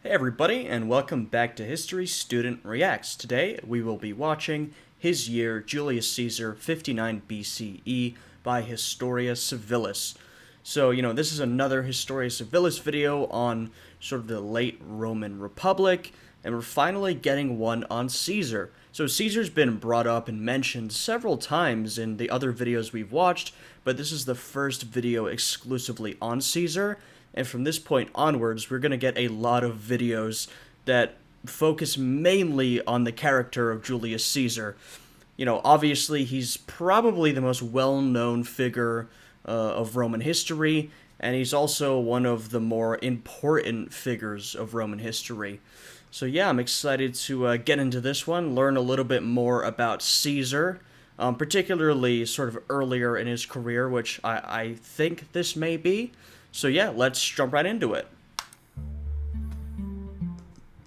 Hey everybody, and welcome back to History Student Reacts. Today we will be watching His Year, Julius Caesar, 59 BCE by Historia Civilis. So, this is another Historia Civilis video on sort of the late Roman Republic, and we're finally getting one on Caesar. So Caesar's been brought up and mentioned several times in the other videos we've watched, but this is the first video exclusively on Caesar. And from this point onwards, we're going to get a lot of videos that focus mainly on the character of Julius Caesar. Obviously, he's probably the most well-known figure of Roman history, and he's also one of the more important figures of Roman history. So yeah, I'm excited to get into this one, learn a little bit more about Caesar, particularly sort of earlier in his career, which I think this may be. So yeah, let's jump right into it.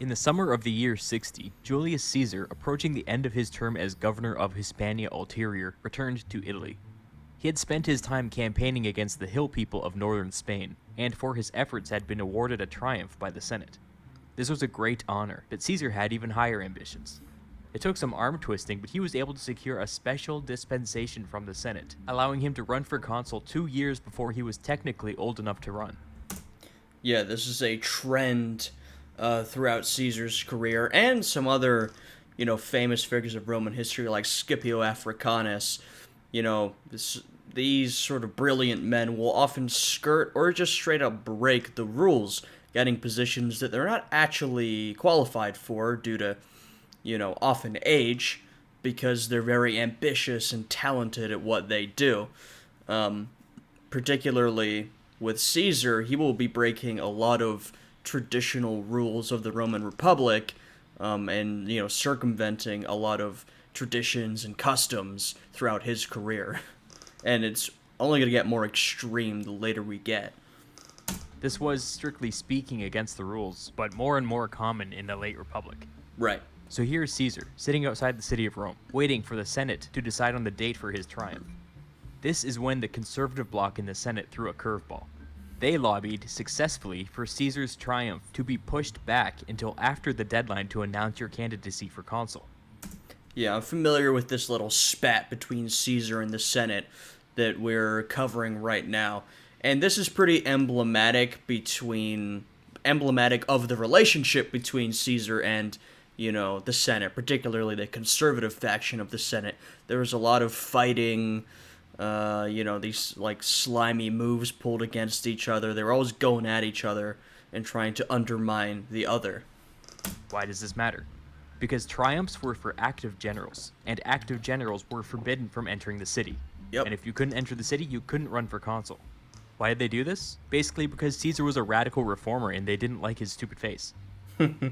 In the summer of the year 60, Julius Caesar, approaching the end of his term as governor of Hispania Ulterior, returned to Italy. He had spent his time campaigning against the hill people of northern Spain, and for his efforts had been awarded a triumph by the Senate. This was a great honor, but Caesar had even higher ambitions. It took some arm twisting, but he was able to secure a special dispensation from the Senate, allowing him to run for consul 2 years before he was technically old enough to run. Yeah, this is a trend throughout Caesar's career, and some other, famous figures of Roman history like Scipio Africanus. These sort of brilliant men will often skirt or just straight up break the rules, getting positions that they're not actually qualified for due to often age, because they're very ambitious and talented at what they do. Particularly with Caesar, he will be breaking a lot of traditional rules of the Roman Republic, and circumventing a lot of traditions and customs throughout his career. And it's only going to get more extreme the later we get. This was, strictly speaking, against the rules, but more and more common in the late Republic. Right. So here's Caesar, sitting outside the city of Rome, waiting for the Senate to decide on the date for his triumph. This is when the conservative bloc in the Senate threw a curveball. They lobbied successfully for Caesar's triumph to be pushed back until after the deadline to announce your candidacy for consul. Yeah, I'm familiar with this little spat between Caesar and the Senate that we're covering right now. And this is pretty emblematic of the relationship between Caesar and the Senate, particularly the conservative faction of the Senate. There was a lot of fighting, these slimy moves pulled against each other. They were always going at each other and trying to undermine the other. Why does this matter? Because triumphs were for active generals, and active generals were forbidden from entering the city. Yep. And if you couldn't enter the city, you couldn't run for consul. Why did they do this? Basically because Caesar was a radical reformer and they didn't like his stupid face.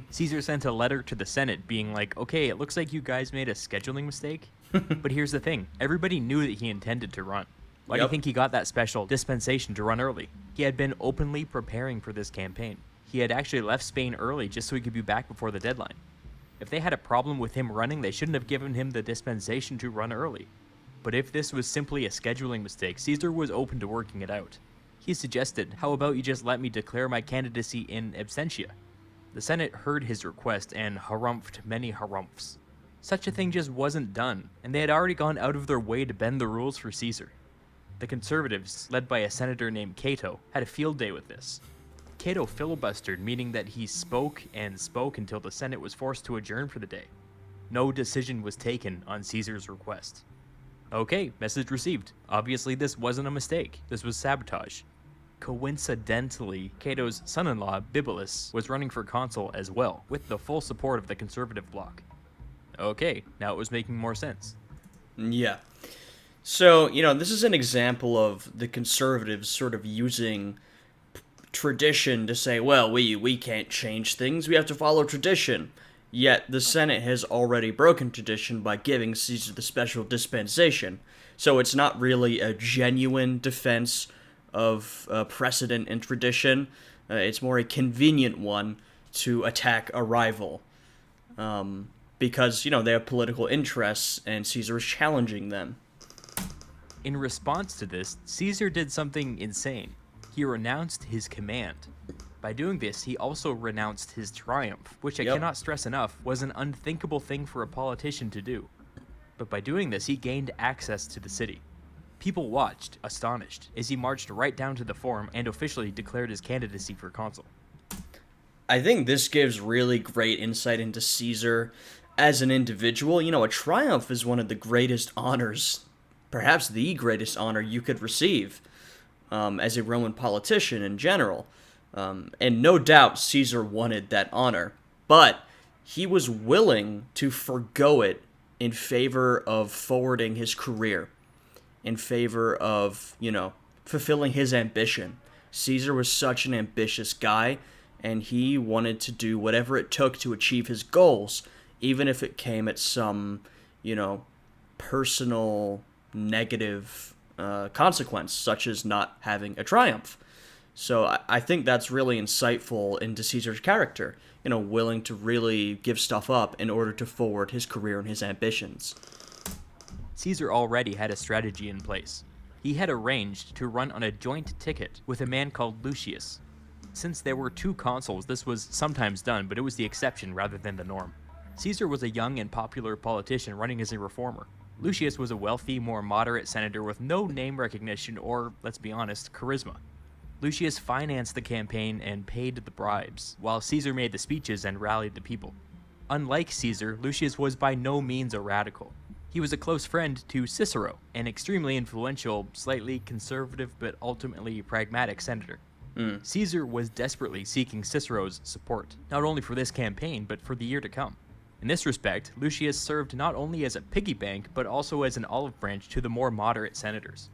Caesar sent a letter to the Senate being like, okay, it looks like you guys made a scheduling mistake, but here's the thing. Everybody knew that he intended to run. Why do you think he got that special dispensation to run early? He had been openly preparing for this campaign. He had actually left Spain early just so he could be back before the deadline. If they had a problem with him running, they shouldn't have given him the dispensation to run early. But if this was simply a scheduling mistake, Caesar was open to working it out. He suggested, how about you just let me declare my candidacy in absentia? The Senate heard his request and harumphed many harumphs. Such a thing just wasn't done, and they had already gone out of their way to bend the rules for Caesar. The conservatives, led by a senator named Cato, had a field day with this. Cato filibustered, meaning that he spoke and spoke until the Senate was forced to adjourn for the day. No decision was taken on Caesar's request. Okay, message received. Obviously this wasn't a mistake. This was sabotage. Coincidentally, Cato's son-in-law, Bibulus, was running for consul as well, with the full support of the conservative bloc. Okay, now it was making more sense. Yeah. So, this is an example of the conservatives sort of using tradition to say, well, we can't change things, we have to follow tradition. Yet, the Senate has already broken tradition by giving Caesar the special dispensation. So it's not really a genuine defense of precedent and tradition. It's more a convenient one to attack a rival. Because, they have political interests, and Caesar is challenging them. In response to this, Caesar did something insane. He renounced his command. By By doing this, he also renounced his triumph, which I Yep. cannot stress enough was an unthinkable thing for a politician to do. But by doing this, he gained access to the city. People watched, astonished, as he marched right down to the forum and officially declared his candidacy for consul. I think this gives really great insight into Caesar as an individual. You know, a triumph is one of the greatest honors, perhaps the greatest honor you could receive as a Roman politician in general. And no doubt Caesar wanted that honor, but he was willing to forgo it in favor of forwarding his career, in favor of, fulfilling his ambition. Caesar was such an ambitious guy, and he wanted to do whatever it took to achieve his goals, even if it came at some, personal negative consequence, such as not having a triumph. So I think that's really insightful into Caesar's character, willing to really give stuff up in order to forward his career and his ambitions. Caesar already had a strategy in place. He had arranged to run on a joint ticket with a man called Lucius. Since there were two consuls, this was sometimes done, but it was the exception rather than the norm. Caesar was a young and popular politician running as a reformer. Lucius was a wealthy, more moderate senator with no name recognition or, let's be honest, charisma. Lucius financed the campaign and paid the bribes, while Caesar made the speeches and rallied the people. Unlike Caesar, Lucius was by no means a radical. He was a close friend to Cicero, an extremely influential, slightly conservative but ultimately pragmatic senator. Caesar was desperately seeking Cicero's support, not only for this campaign, but for the year to come. In this respect, Lucius served not only as a piggy bank, but also as an olive branch to the more moderate senators.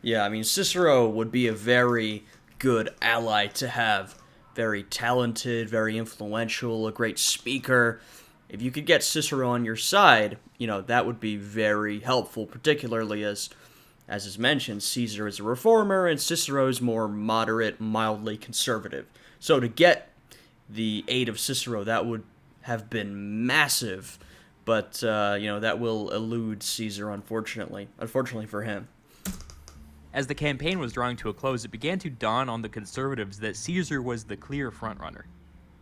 Yeah, Cicero would be a very good ally to have. Very talented, very influential, a great speaker. If you could get Cicero on your side, that would be very helpful, particularly as is mentioned, Caesar is a reformer and Cicero is more moderate, mildly conservative. So to get the aid of Cicero, that would have been massive, but, that will elude Caesar, unfortunately for him. As the campaign was drawing to a close, it began to dawn on the conservatives that Caesar was the clear frontrunner.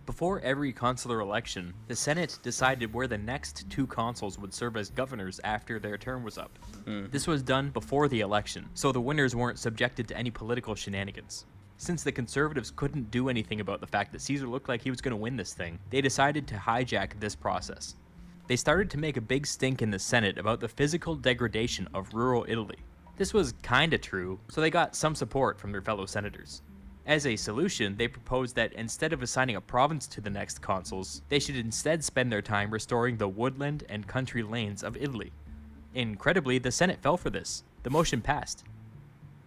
Before every consular election, the Senate decided where the next two consuls would serve as governors after their term was up. This was done before the election, so the winners weren't subjected to any political shenanigans. Since the conservatives couldn't do anything about the fact that Caesar looked like he was going to win this thing, they decided to hijack this process. They started to make a big stink in the Senate about the physical degradation of rural Italy. This was kinda true, so they got some support from their fellow senators. As a solution, they proposed that instead of assigning a province to the next consuls, they should instead spend their time restoring the woodland and country lanes of Italy. Incredibly, the Senate fell for this. The motion passed.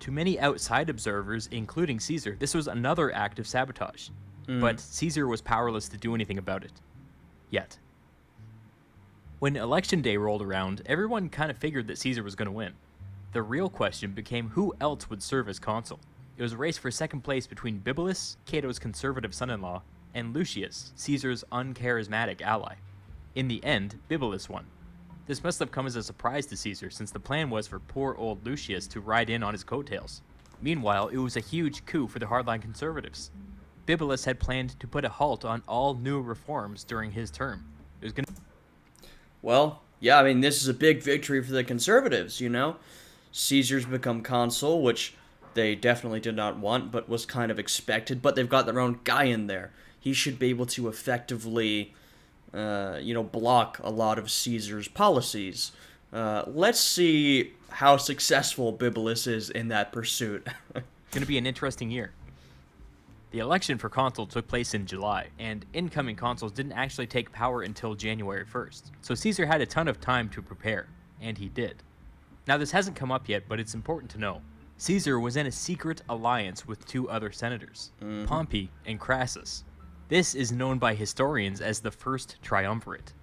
To many outside observers, including Caesar, this was another act of sabotage. But Caesar was powerless to do anything about it. Yet. When election day rolled around, everyone kind of figured that Caesar was going to win. The real question became who else would serve as consul. It was a race for second place between Bibulus, Cato's conservative son-in-law, and Lucius, Caesar's uncharismatic ally. In the end, Bibulus won. This must have come as a surprise to Caesar, since the plan was for poor old Lucius to ride in on his coattails. Meanwhile, it was a huge coup for the hardline conservatives. Bibulus had planned to put a halt on all new reforms during his term. It was Well, yeah, this is a big victory for the conservatives, Caesar's become consul, which they definitely did not want, but was kind of expected. But they've got their own guy in there. He should be able to effectively, block a lot of Caesar's policies. Let's see how successful Bibulus is in that pursuit. going to be an interesting year. The election for consul took place in July, and incoming consuls didn't actually take power until January 1st. So Caesar had a ton of time to prepare, and he did. Now this hasn't come up yet, but it's important to know. Caesar was in a secret alliance with two other senators, Pompey and Crassus. This is known by historians as the First Triumvirate.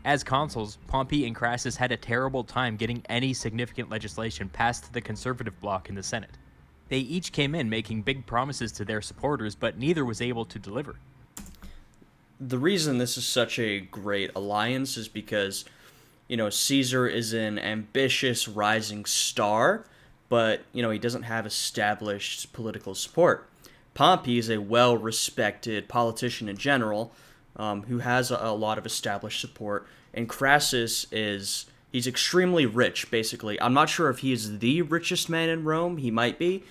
As consuls, Pompey and Crassus had a terrible time getting any significant legislation past the conservative bloc in the Senate. They each came in making big promises to their supporters, but neither was able to deliver. The reason this is such a great alliance is because, Caesar is an ambitious rising star, but, he doesn't have established political support. Pompey is a well-respected politician in general, who has a lot of established support, and Crassus he's extremely rich, basically. I'm not sure if he is the richest man in Rome. He might be,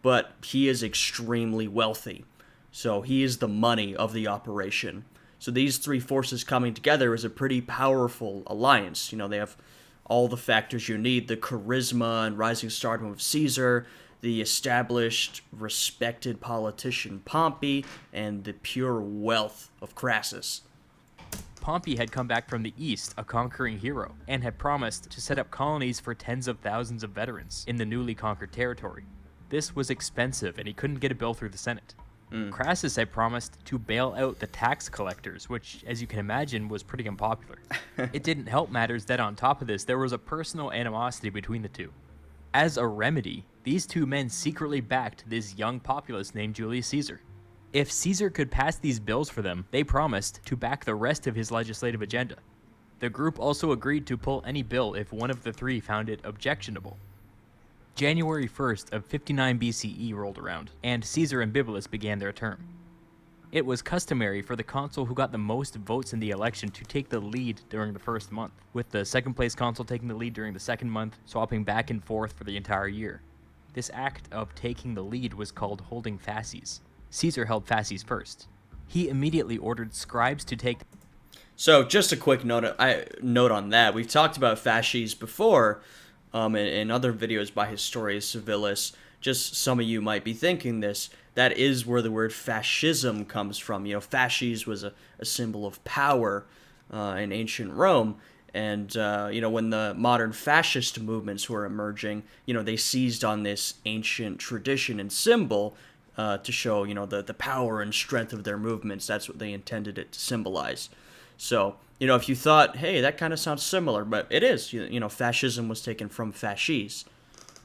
but he is extremely wealthy. So he is the money of the operation. So these three forces coming together is a pretty powerful alliance. They have all the factors you need: the charisma and rising stardom of Caesar, the established, respected politician Pompey, and the pure wealth of Crassus. Pompey had come back from the east, a conquering hero, and had promised to set up colonies for tens of thousands of veterans in the newly conquered territory. This was expensive, and he couldn't get a bill through the Senate. Crassus had promised to bail out the tax collectors, which, as you can imagine, was pretty unpopular. It didn't help matters that on top of this, there was a personal animosity between the two. As a remedy, these two men secretly backed this young populace named Julius Caesar. If Caesar could pass these bills for them, they promised to back the rest of his legislative agenda. The group also agreed to pull any bill if one of the three found it objectionable. January 1st of 59 BCE rolled around, and Caesar and Bibulus began their term. It was customary for the consul who got the most votes in the election to take the lead during the first month, with the second place consul taking the lead during the second month, swapping back and forth for the entire year. This act of taking the lead was called holding fasces. Caesar held fasces first. He immediately ordered scribes to take... So just a quick note on that. We've talked about fasces before, in other videos by Historia Civilis. Just some of you might be thinking this. That is where the word fascism comes from. Fasces was a symbol of power in ancient Rome. And, when the modern fascist movements were emerging, they seized on this ancient tradition and symbol to show, the power and strength of their movements. That's what they intended it to symbolize. So, if you thought, hey, that kind of sounds similar, but it is. Fascism was taken from fasces.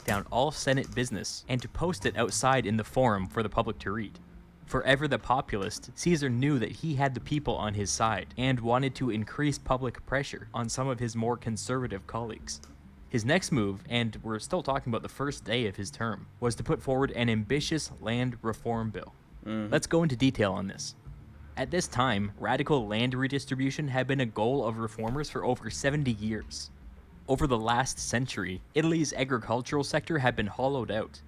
Down all Senate business and to post it outside in the forum for the public to read. Forever the populist, Caesar knew that he had the people on his side and wanted to increase public pressure on some of his more conservative colleagues. His next move, and we're still talking about the first day of his term, was to put forward an ambitious land reform bill. Let's go into detail on this. At this time, radical land redistribution had been a goal of reformers for over 70 years. Over the last century, Italy's agricultural sector had been hollowed out.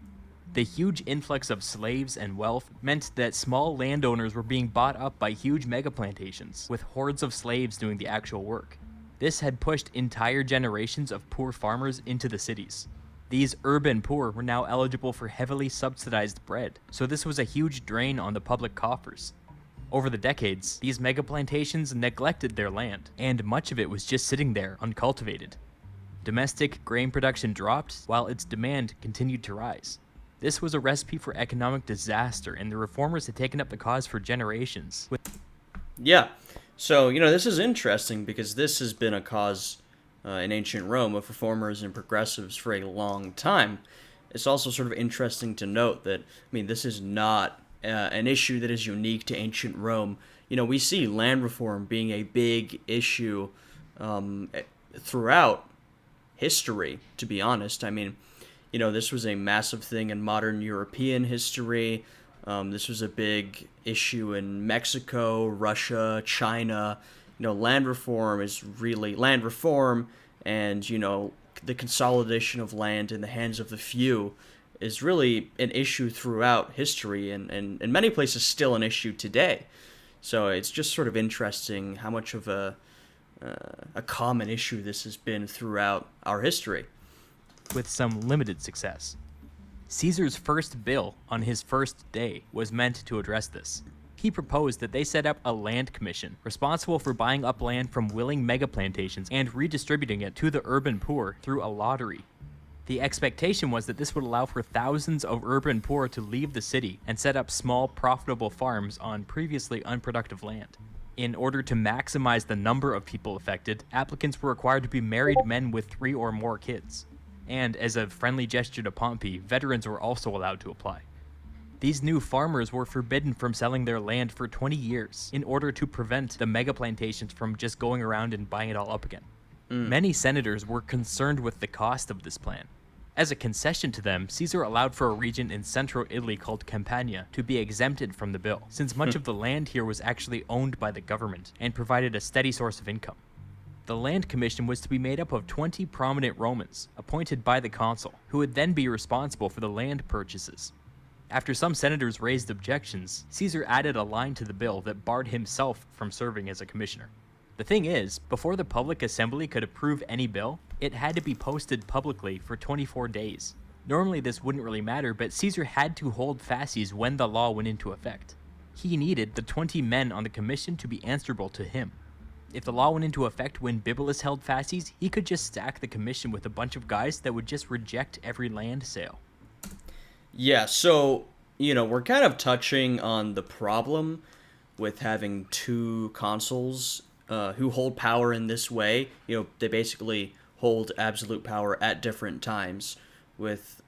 The huge influx of slaves and wealth meant that small landowners were being bought up by huge mega plantations, with hordes of slaves doing the actual work. This had pushed entire generations of poor farmers into the cities. These urban poor were now eligible for heavily subsidized bread, so this was a huge drain on the public coffers. Over the decades, these mega plantations neglected their land, and much of it was just sitting there uncultivated. Domestic grain production dropped, while its demand continued to rise. This was a recipe for economic disaster, and the reformers had taken up the cause for generations. Yeah, so, this is interesting because this has been a cause in ancient Rome of reformers and progressives for a long time. It's also sort of interesting to note that, this is not an issue that is unique to ancient Rome. We see land reform being a big issue throughout history, to be honest. This was a massive thing in modern European history. This was a big issue in Mexico, Russia, China. Land reform and, the consolidation of land in the hands of the few is really an issue throughout history and in many places still an issue today. So it's just sort of interesting how much of a common issue this has been throughout our history. With some limited success. Caesar's first bill on his first day was meant to address this. He proposed that they set up a land commission responsible for buying up land from willing mega plantations and redistributing it to the urban poor through a lottery. The expectation was that this would allow for thousands of urban poor to leave the city and set up small, profitable farms on previously unproductive land. In order to maximize the number of people affected, applicants were required to be married men with 3 or more kids. And as a friendly gesture to Pompey, veterans were also allowed to apply. These new farmers were forbidden from selling their land for 20 years in order to prevent the mega plantations from just going around and buying it all up again. Many senators were concerned with the cost of this plan. As a concession to them, Caesar allowed for a region in central Italy called Campania to be exempted from the bill, since much of the land here was actually owned by the government and provided a steady source of income. The land commission was to be made up of 20 prominent Romans, appointed by the consul, who would then be responsible for the land purchases. After some senators raised objections, Caesar added a line to the bill that barred himself from serving as a commissioner. The thing is, before the public assembly could approve any bill, it had to be posted publicly for 24 days. Normally this wouldn't really matter, but Caesar had to hold fasces when the law went into effect. He needed the 20 men on the commission to be answerable to him. If the law went into effect when Bibulus held fasces, he could just stack the commission with a bunch of guys that would just reject every land sale. Yeah, so, we're kind of touching on the problem with having two consuls who hold power in this way. They basically hold absolute power at different times with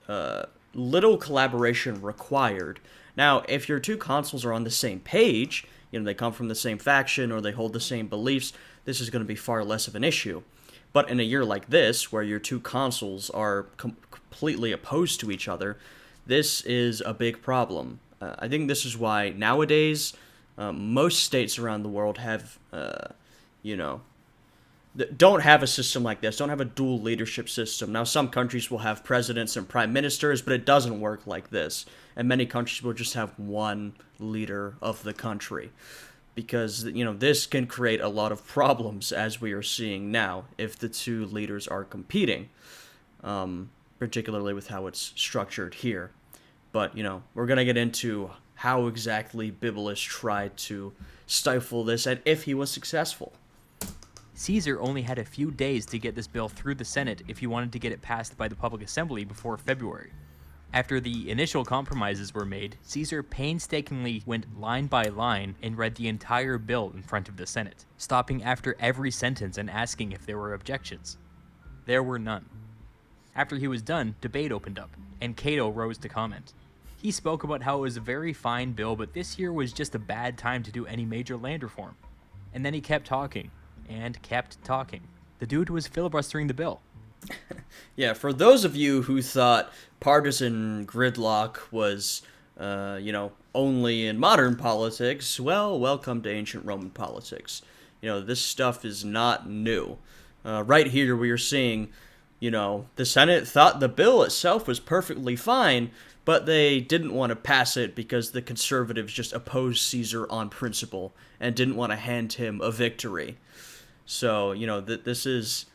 little collaboration required. Now, if your two consuls are on the same page, they come from the same faction or they hold the same beliefs, this is going to be far less of an issue. But in a year like this, where your two consuls are completely opposed to each other, this is a big problem. I think this is why nowadays most states around the world have, don't have a system like this, don't have a dual leadership system. Now, some countries will have presidents and prime ministers, but it doesn't work like this. And many countries will just have one leader of the country. Because, this can create a lot of problems, as we are seeing now, if the two leaders are competing. Particularly with how it's structured here. But, we're going to get into how exactly Bibulus tried to stifle this and if he was successful. Caesar only had a few days to get this bill through the Senate if he wanted to get it passed by the public assembly before February. After the initial compromises were made, Caesar painstakingly went line by line and read the entire bill in front of the Senate, stopping after every sentence and asking if there were objections. There were none. After he was done, debate opened up, and Cato rose to comment. He spoke about how it was a very fine bill, but this year was just a bad time to do any major land reform. And then he kept talking, and kept talking. The dude was filibustering the bill. Yeah, for those of you who thought partisan gridlock was, only in modern politics, well, welcome to ancient Roman politics. This stuff is not new. Right here we are seeing, the Senate thought the bill itself was perfectly fine, but they didn't want to pass it because the conservatives just opposed Caesar on principle and didn't want to hand him a victory. So, this is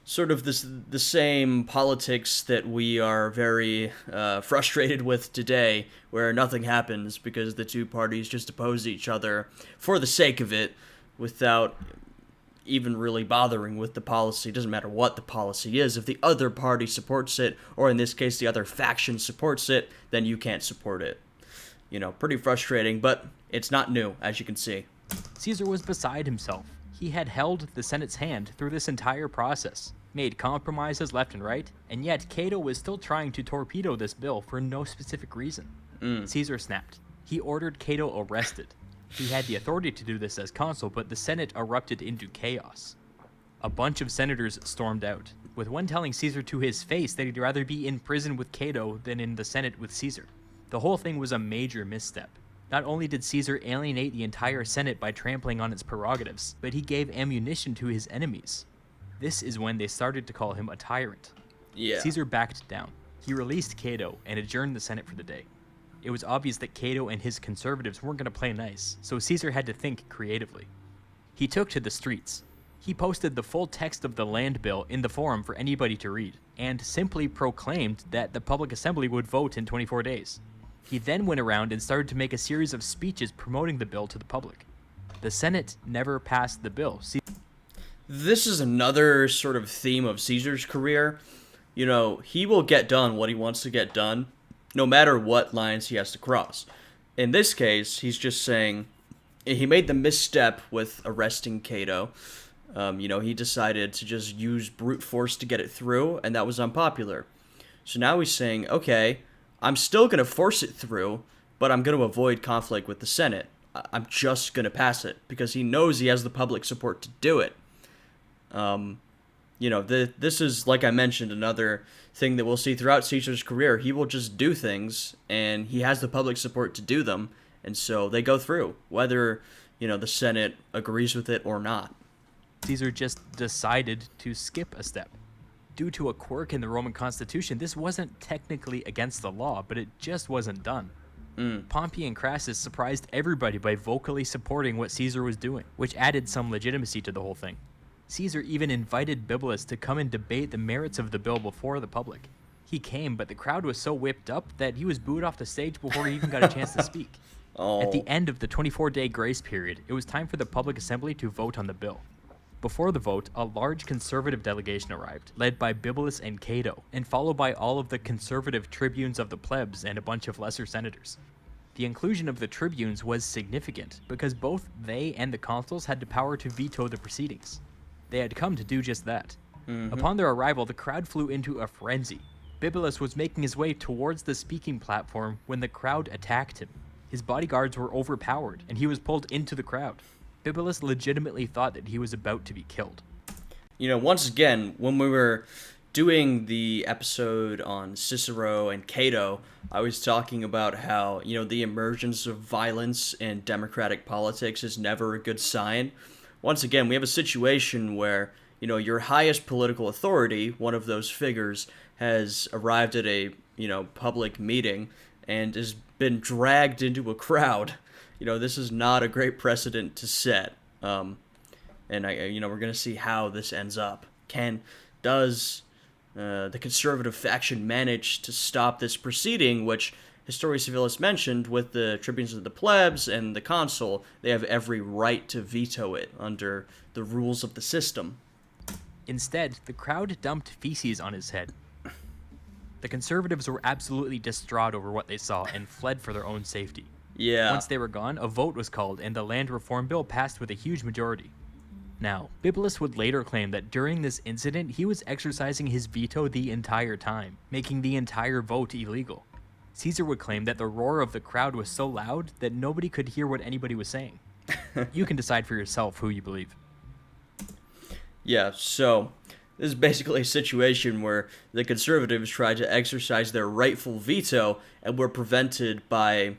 sort of the same politics that we are very frustrated with today, where nothing happens because the two parties just oppose each other for the sake of it without even really bothering with the policy. It doesn't matter what the policy is. If the other party supports it, or in this case the other faction supports it, then you can't support it. Pretty frustrating, but it's not new, as you can see. Caesar was beside himself. He had held the Senate's hand through this entire process, made compromises left and right, and yet Cato was still trying to torpedo this bill for no specific reason. Caesar snapped. He ordered Cato arrested. He had the authority to do this as consul, but the Senate erupted into chaos. A bunch of senators stormed out, with one telling Caesar to his face that he'd rather be in prison with Cato than in the Senate with Caesar. The whole thing was a major misstep. Not only did Caesar alienate the entire Senate by trampling on its prerogatives, but he gave ammunition to his enemies. This is when they started to call him a tyrant. Yeah. Caesar backed down. He released Cato and adjourned the Senate for the day. It was obvious that Cato and his conservatives weren't going to play nice, so Caesar had to think creatively. He took to the streets. He posted the full text of the land bill in the forum for anybody to read, and simply proclaimed that the public assembly would vote in 24 days. He then went around and started to make a series of speeches promoting the bill to the public. The Senate never passed the bill. This is another sort of theme of Caesar's career. He will get done what he wants to get done, no matter what lines he has to cross. In this case, he's just saying, he made the misstep with arresting Cato. He decided to just use brute force to get it through, and that was unpopular. So now he's saying, okay, I'm still going to force it through, but I'm going to avoid conflict with the Senate. I'm just going to pass it, because he knows he has the public support to do it. this is, like I mentioned, another thing that we'll see throughout Caesar's career. He will just do things, and he has the public support to do them, and so they go through, whether, the Senate agrees with it or not. Caesar just decided to skip a step. Due to a quirk in the Roman constitution, this wasn't technically against the law, but it just wasn't done. Pompey and Crassus surprised everybody by vocally supporting what Caesar was doing, which added some legitimacy to the whole thing. Caesar even invited Bibulus to come and debate the merits of the bill before the public. He came, but the crowd was so whipped up that he was booed off the stage before he even got a chance to speak. Oh. At the end of the 24-day grace period, it was time for the public assembly to vote on the bill. Before the vote, a large conservative delegation arrived, led by Bibulus and Cato, and followed by all of the conservative tribunes of the plebs and a bunch of lesser senators. The inclusion of the tribunes was significant, because both they and the consuls had the power to veto the proceedings. They had come to do just that. Upon their arrival, the crowd flew into a frenzy. Bibulus was making his way towards the speaking platform when the crowd attacked him. His bodyguards were overpowered, and he was pulled into the crowd. Bibulus legitimately thought that he was about to be killed. Once again, when we were doing the episode on Cicero and Cato, I was talking about how, the emergence of violence in democratic politics is never a good sign. Once again, we have a situation where, your highest political authority, one of those figures, has arrived at a, public meeting and has been dragged into a crowd. This is not a great precedent to set. And we're going to see how this ends up. Does the conservative faction manage to stop this proceeding, which Historia Civilis mentioned with the tribunes of the plebs and the consul? They have every right to veto it under the rules of the system. Instead, the crowd dumped feces on his head. The conservatives were absolutely distraught over what they saw and fled for their own safety. Yeah. Once they were gone, a vote was called and the land reform bill passed with a huge majority. Now, Bibulus would later claim that during this incident, he was exercising his veto the entire time, making the entire vote illegal. Caesar would claim that the roar of the crowd was so loud that nobody could hear what anybody was saying. You can decide for yourself who you believe. Yeah, so this is basically a situation where the conservatives tried to exercise their rightful veto and were prevented by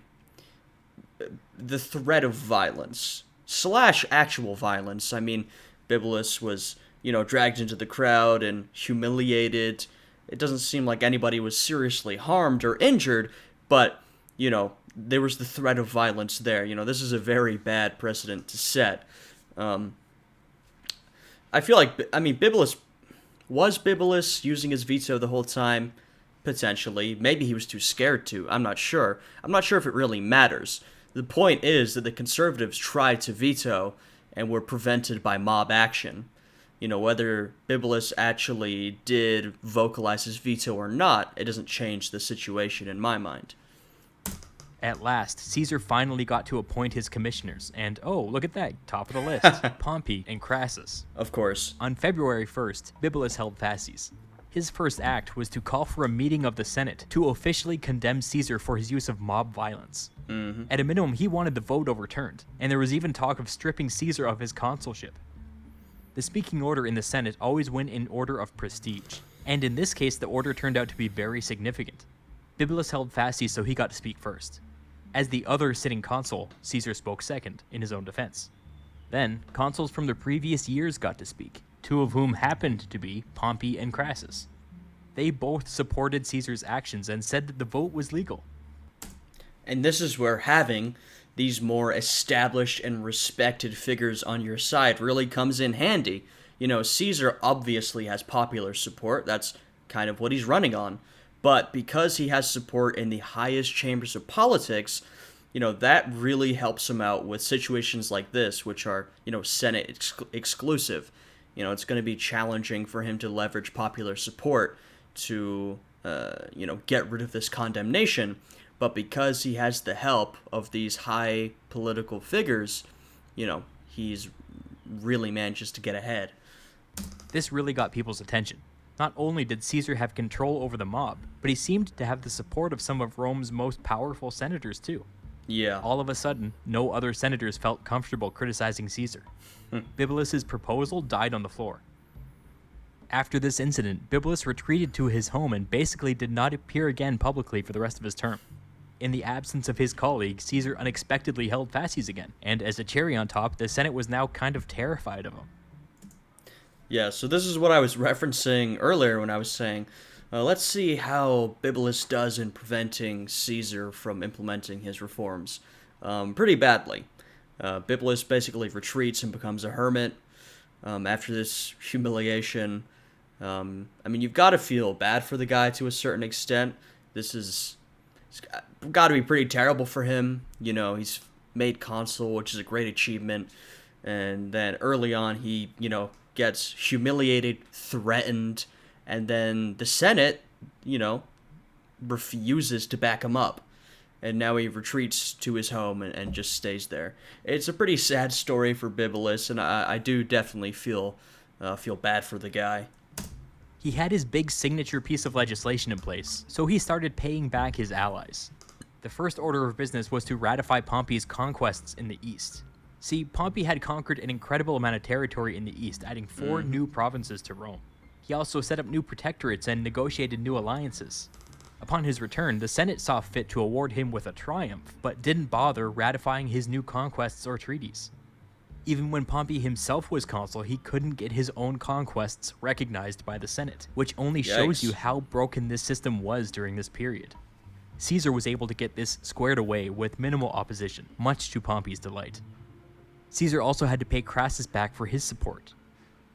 the threat of violence / actual violence. I mean, Bibulus was, dragged into the crowd and humiliated. It doesn't seem like anybody was seriously harmed or injured, but, there was the threat of violence there. This is a very bad precedent to set. I feel like, was Bibulus using his veto the whole time? Potentially. Maybe he was too scared to. I'm not sure. I'm not sure if it really matters. The point is that the conservatives tried to veto and were prevented by mob action. Whether Bibulus actually did vocalize his veto or not, it doesn't change the situation in my mind. At last, Caesar finally got to appoint his commissioners, and oh, look at that, top of the list, Pompey and Crassus. Of course. On February 1st, Bibulus held fasces. His first act was to call for a meeting of the Senate to officially condemn Caesar for his use of mob violence. At a minimum, he wanted the vote overturned, and there was even talk of stripping Caesar of his consulship. The speaking order in the Senate always went in order of prestige, and in this case the order turned out to be very significant. Bibulus held fasces so he got to speak first. As the other sitting consul, Caesar spoke second, in his own defense. Then, consuls from the previous years got to speak, two of whom happened to be Pompey and Crassus. They both supported Caesar's actions and said that the vote was legal. And this is where having these more established and respected figures on your side really comes in handy. Caesar obviously has popular support. That's kind of what he's running on. But because he has support in the highest chambers of politics, that really helps him out with situations like this, which are, Senate exclusive. It's going to be challenging for him to leverage popular support to, get rid of this condemnation. But because he has the help of these high political figures, he's really manages to get ahead. This really got people's attention. Not only did Caesar have control over the mob, but he seemed to have the support of some of Rome's most powerful senators too. Yeah. All of a sudden, no other senators felt comfortable criticizing Caesar. Bibulus's proposal died on the floor. After this incident, Bibulus retreated to his home and basically did not appear again publicly for the rest of his term. In the absence of his colleague, Caesar unexpectedly held fasces again, and as a cherry on top, the Senate was now kind of terrified of him. Yeah, so this is what I was referencing earlier when I was saying, let's see how Bibulus does in preventing Caesar from implementing his reforms. Pretty badly. Bibulus basically retreats and becomes a hermit after this humiliation. You've got to feel bad for the guy to a certain extent. It's got to be pretty terrible for him. He's made consul, which is a great achievement. And then early on, he, gets humiliated, threatened, and then the Senate, refuses to back him up. And now he retreats to his home and just stays there. It's a pretty sad story for Bibulus, and I do definitely feel bad for the guy. He had his big signature piece of legislation in place, so he started paying back his allies. The first order of business was to ratify Pompey's conquests in the east. See, Pompey had conquered an incredible amount of territory in the east, adding 4 new provinces to Rome. He also set up new protectorates and negotiated new alliances. Upon his return, the Senate saw fit to award him with a triumph, but didn't bother ratifying his new conquests or treaties. Even when Pompey himself was consul, he couldn't get his own conquests recognized by the Senate, which only shows you how broken this system was during this period. Caesar was able to get this squared away with minimal opposition, much to Pompey's delight. Caesar also had to pay Crassus back for his support.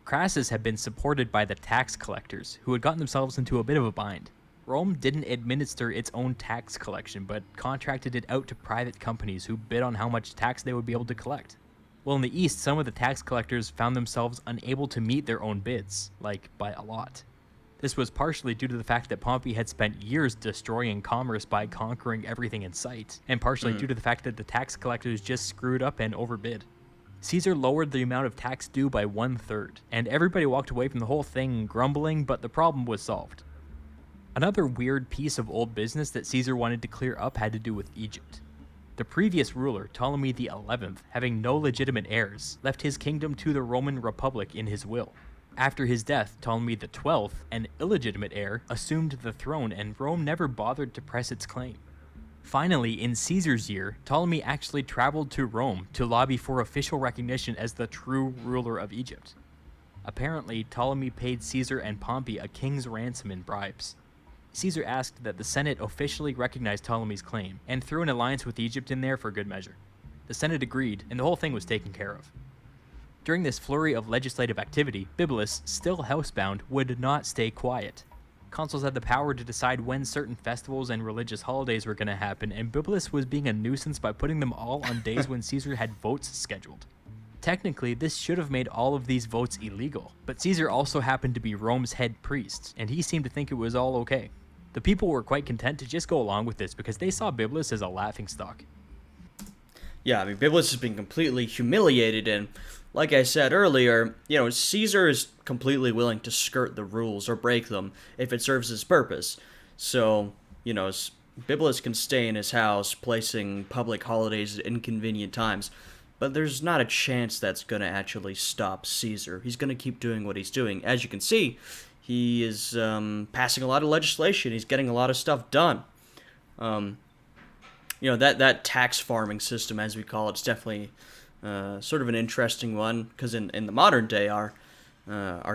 Crassus had been supported by the tax collectors, who had gotten themselves into a bit of a bind. Rome didn't administer its own tax collection, but contracted it out to private companies who bid on how much tax they would be able to collect. Well, in the east, some of the tax collectors found themselves unable to meet their own bids, like by a lot. This was partially due to the fact that Pompey had spent years destroying commerce by conquering everything in sight, and partially due to the fact that the tax collectors just screwed up and overbid. Caesar lowered the amount of tax due by 1/3, and everybody walked away from the whole thing grumbling, but the problem was solved. Another weird piece of old business that Caesar wanted to clear up had to do with Egypt. The previous ruler, Ptolemy XI, having no legitimate heirs, left his kingdom to the Roman Republic in his will. After his death, Ptolemy XII, an illegitimate heir, assumed the throne, and Rome never bothered to press its claim. Finally, in Caesar's year, Ptolemy actually traveled to Rome to lobby for official recognition as the true ruler of Egypt. Apparently, Ptolemy paid Caesar and Pompey a king's ransom in bribes. Caesar asked that the Senate officially recognize Ptolemy's claim, and threw an alliance with Egypt in there for good measure. The Senate agreed, and the whole thing was taken care of. During this flurry of legislative activity, Bibulus, still housebound, would not stay quiet. Consuls had the power to decide when certain festivals and religious holidays were going to happen, and Bibulus was being a nuisance by putting them all on days when Caesar had votes scheduled. Technically, this should have made all of these votes illegal, but Caesar also happened to be Rome's head priest, and he seemed to think it was all okay. The people were quite content to just go along with this because they saw Bibulus as a laughingstock. Yeah, Bibulus has been completely humiliated, and like I said earlier, Caesar is completely willing to skirt the rules or break them if it serves his purpose. So, Bibulus can stay in his house, placing public holidays at inconvenient times, but there's not a chance that's going to actually stop Caesar. He's going to keep doing what he's doing. As you can see, he is passing a lot of legislation. He's getting a lot of stuff done. That tax farming system, as we call it, is definitely sort of an interesting one, because in the modern day, our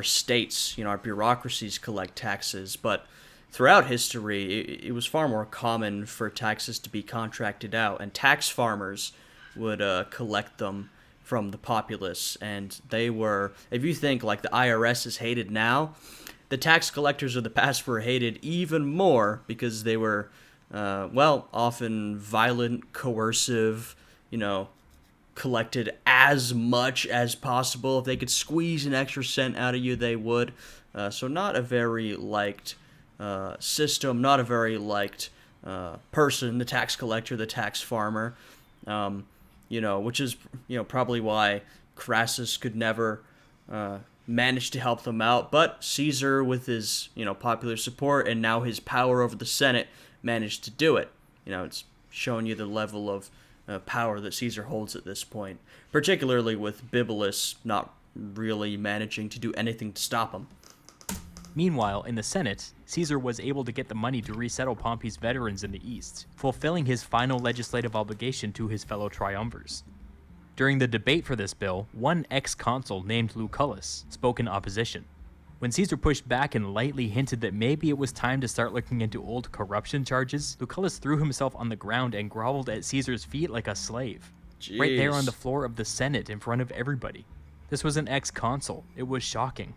states, our bureaucracies collect taxes, but throughout history, it was far more common for taxes to be contracted out, and tax farmers would collect them from the populace, and they were, if you think like the IRS is hated now, the tax collectors of the past were hated even more because they were, often violent, coercive, collected as much as possible. If they could squeeze an extra cent out of you, they would. So not a very liked system, not a very liked person, the tax collector, the tax farmer, which is, probably why Crassus could never manage to help them out. But Caesar, with his, popular support and now his power over the Senate, managed to do it. It's showing you the level of power that Caesar holds at this point, particularly with Bibulus not really managing to do anything to stop him. Meanwhile, in the Senate, Caesar was able to get the money to resettle Pompey's veterans in the East, fulfilling his final legislative obligation to his fellow triumvirs. During the debate for this bill, one ex-consul named Lucullus spoke in opposition. When Caesar pushed back and lightly hinted that maybe it was time to start looking into old corruption charges, Lucullus threw himself on the ground and groveled at Caesar's feet like a slave. Jeez. Right there on the floor of the Senate in front of everybody. This was an ex-consul. It was shocking.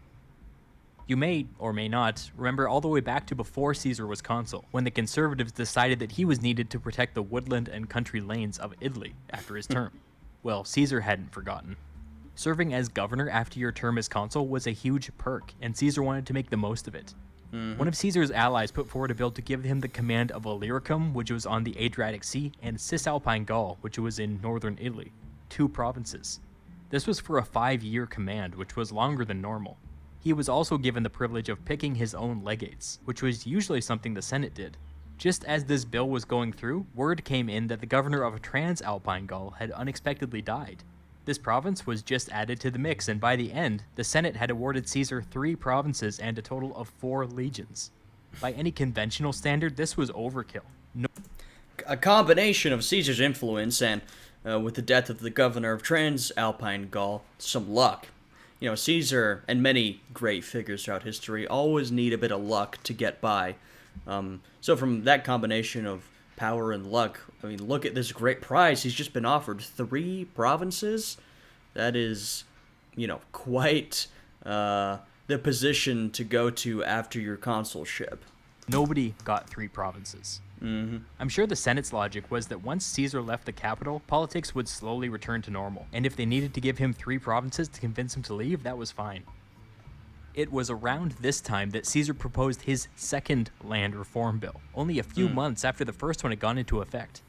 You may, or may not, remember all the way back to before Caesar was consul, when the conservatives decided that he was needed to protect the woodland and country lanes of Italy after his term. Well, Caesar hadn't forgotten. Serving as governor after your term as consul was a huge perk, and Caesar wanted to make the most of it. One of Caesar's allies put forward a bill to give him the command of Illyricum, which was on the Adriatic Sea, and Cisalpine Gaul, which was in northern Italy, 2 provinces. This was for a 5-year command, which was longer than normal. He was also given the privilege of picking his own legates, which was usually something the Senate did. Just as this bill was going through, word came in that the governor of Transalpine Gaul had unexpectedly died. This province was just added to the mix, and by the end, the Senate had awarded Caesar 3 provinces and a total of 4 legions. By any conventional standard, this was overkill. A combination of Caesar's influence and, with the death of the governor of Transalpine Gaul, some luck. You know, Caesar and many great figures throughout history always need a bit of luck to get by. So from that combination of power and luck, I mean, look at this great prize he's just been offered. 3 provinces? That is, you know, quite the position to go to after your consulship. Nobody got 3 provinces. I'm sure the Senate's logic was that once Caesar left the capital, politics would slowly return to normal, and if they needed to give him 3 provinces to convince him to leave, that was fine. It was around this time that Caesar proposed his second land reform bill, only a few months after the first one had gone into effect.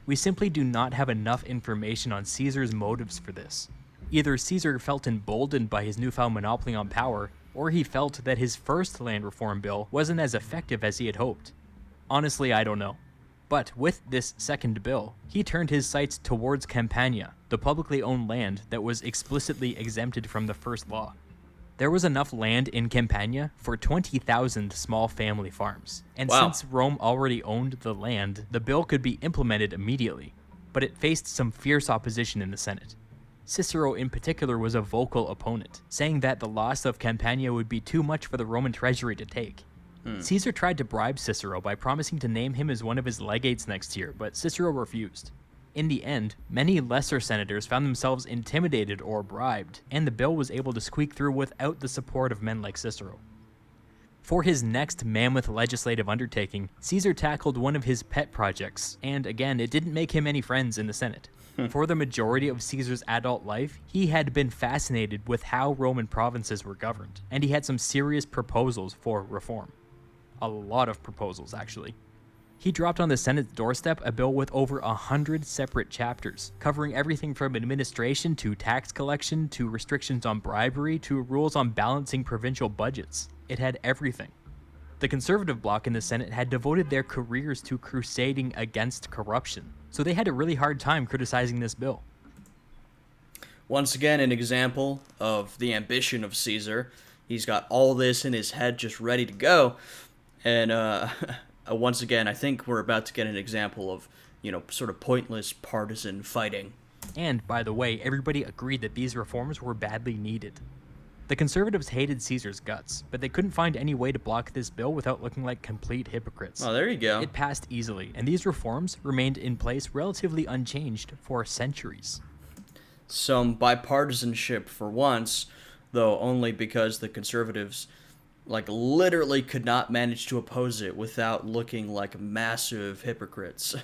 We simply do not have enough information on Caesar's motives for this. Either Caesar felt emboldened by his newfound monopoly on power, or he felt that his first land reform bill wasn't as effective as he had hoped. Honestly, I don't know. But with this second bill, he turned his sights towards Campania, the publicly owned land that was explicitly exempted from the first law. There was enough land in Campania for 20,000 small family farms, and since Rome already owned the land, the bill could be implemented immediately, but it faced some fierce opposition in the Senate. Cicero in particular was a vocal opponent, saying that the loss of Campania would be too much for the Roman treasury to take. Caesar tried to bribe Cicero by promising to name him as one of his legates next year, but Cicero refused. In the end, many lesser senators found themselves intimidated or bribed, and the bill was able to squeak through without the support of men like Cicero. For his next mammoth legislative undertaking, Caesar tackled one of his pet projects, and again, it didn't make him any friends in the Senate. For the majority of Caesar's adult life, he had been fascinated with how Roman provinces were governed, and he had some serious proposals for reform. A lot of proposals, actually. He dropped on the Senate's doorstep a bill with over 100 separate chapters, covering everything from administration to tax collection to restrictions on bribery to rules on balancing provincial budgets. It had everything. The conservative bloc in the Senate had devoted their careers to crusading against corruption, so they had a really hard time criticizing this bill. Once again, an example of the ambition of Caesar. He's got all this in his head just ready to go. And once again, I think we're about to get an example of, you know, sort of pointless partisan fighting. And, by the way, everybody agreed that these reforms were badly needed. The conservatives hated Caesar's guts, but they couldn't find any way to block this bill without looking like complete hypocrites. Oh, there you go. It passed easily, and these reforms remained in place relatively unchanged for centuries. Some bipartisanship for once, though only because the conservatives literally could not manage to oppose it without looking like massive hypocrites.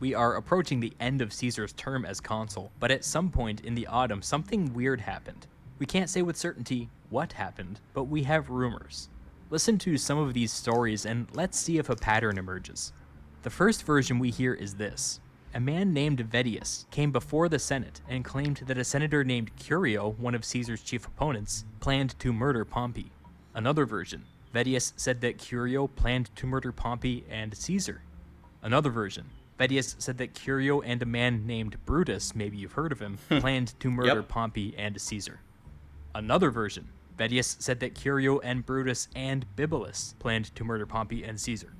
We are approaching the end of Caesar's term as consul, but at some point in the autumn, something weird happened. We can't say with certainty what happened, but we have rumors. Listen to some of these stories and let's see if a pattern emerges. The first version we hear is this. A man named Vettius came before the Senate and claimed that a senator named Curio, one of Caesar's chief opponents, planned to murder Pompey. Another version, Vettius said that Curio planned to murder Pompey and Caesar. Another version, Vettius said that Curio and a man named Brutus, maybe you've heard of him, planned to murder Pompey and Caesar. Another version, Vedius said that Curio and Brutus and Bibulus planned to murder Pompey and Caesar.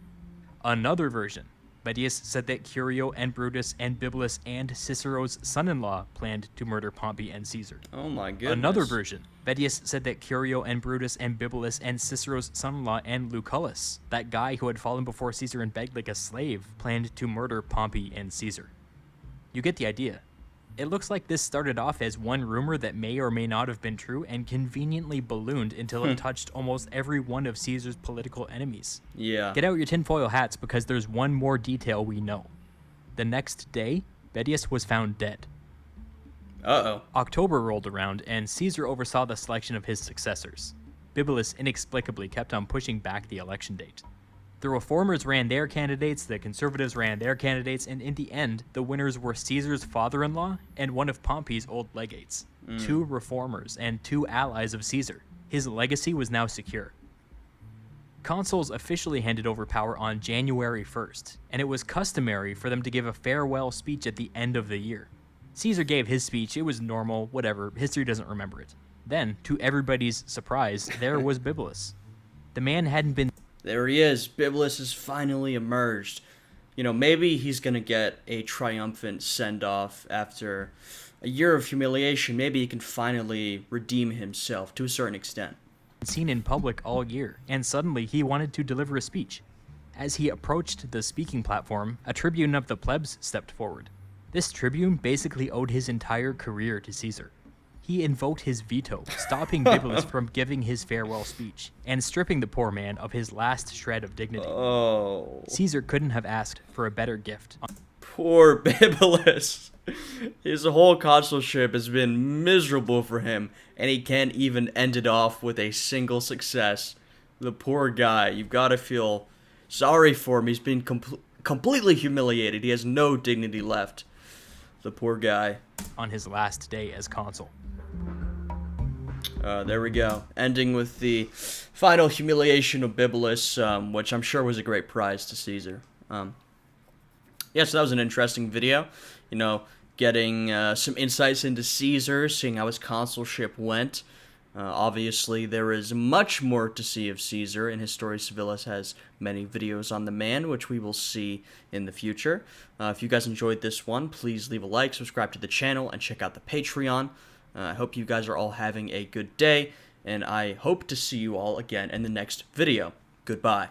Another version, Vedius said that Curio and Brutus and Bibulus and Cicero's son-in-law planned to murder Pompey and Caesar. Oh my goodness. Another version, Vedius said that Curio and Brutus and Bibulus and Cicero's son-in-law and Lucullus, that guy who had fallen before Caesar and begged like a slave, planned to murder Pompey and Caesar. You get the idea. It looks like this started off as one rumor that may or may not have been true and conveniently ballooned until it touched almost every one of Caesar's political enemies. Yeah. Get out your tinfoil hats because there's one more detail we know. The next day, Vedius was found dead. Uh-oh. October rolled around and Caesar oversaw the selection of his successors. Bibulus inexplicably kept on pushing back the election date. The reformers ran their candidates, the conservatives ran their candidates, and in the end, the winners were Caesar's father-in-law and one of Pompey's old legates. 2 reformers and 2 allies of Caesar. His legacy was now secure. Consuls officially handed over power on January 1st, and it was customary for them to give a farewell speech at the end of the year. Caesar gave his speech, it was normal, whatever, history doesn't remember it. Then, to everybody's surprise, there was Bibulus. The man hadn't been... There he is. Bibulus has finally emerged. You know, maybe he's going to get a triumphant send-off after a year of humiliation. Maybe he can finally redeem himself to a certain extent. Seen in public all year, and suddenly he wanted to deliver a speech. As he approached the speaking platform, a tribune of the plebs stepped forward. This tribune basically owed his entire career to Caesar. He invoked his veto, stopping Bibulus from giving his farewell speech, and stripping the poor man of his last shred of dignity. Oh. Caesar couldn't have asked for a better gift. Poor Bibulus. His whole consulship has been miserable for him, and he can't even end it off with a single success. The poor guy. You've got to feel sorry for him. He's been completely humiliated. He has no dignity left. The poor guy. On his last day as consul. There we go. Ending with the final humiliation of Bibulus, which I'm sure was a great prize to Caesar. Yeah, so that was an interesting video. You know, getting some insights into Caesar, seeing how his consulship went. Obviously, there is much more to see of Caesar, and Historia Civilis has many videos on the man, which we will see in the future. If you guys enjoyed this one, please leave a like, subscribe to the channel, and check out the Patreon. I hope you guys are all having a good day, and I hope to see you all again in the next video. Goodbye.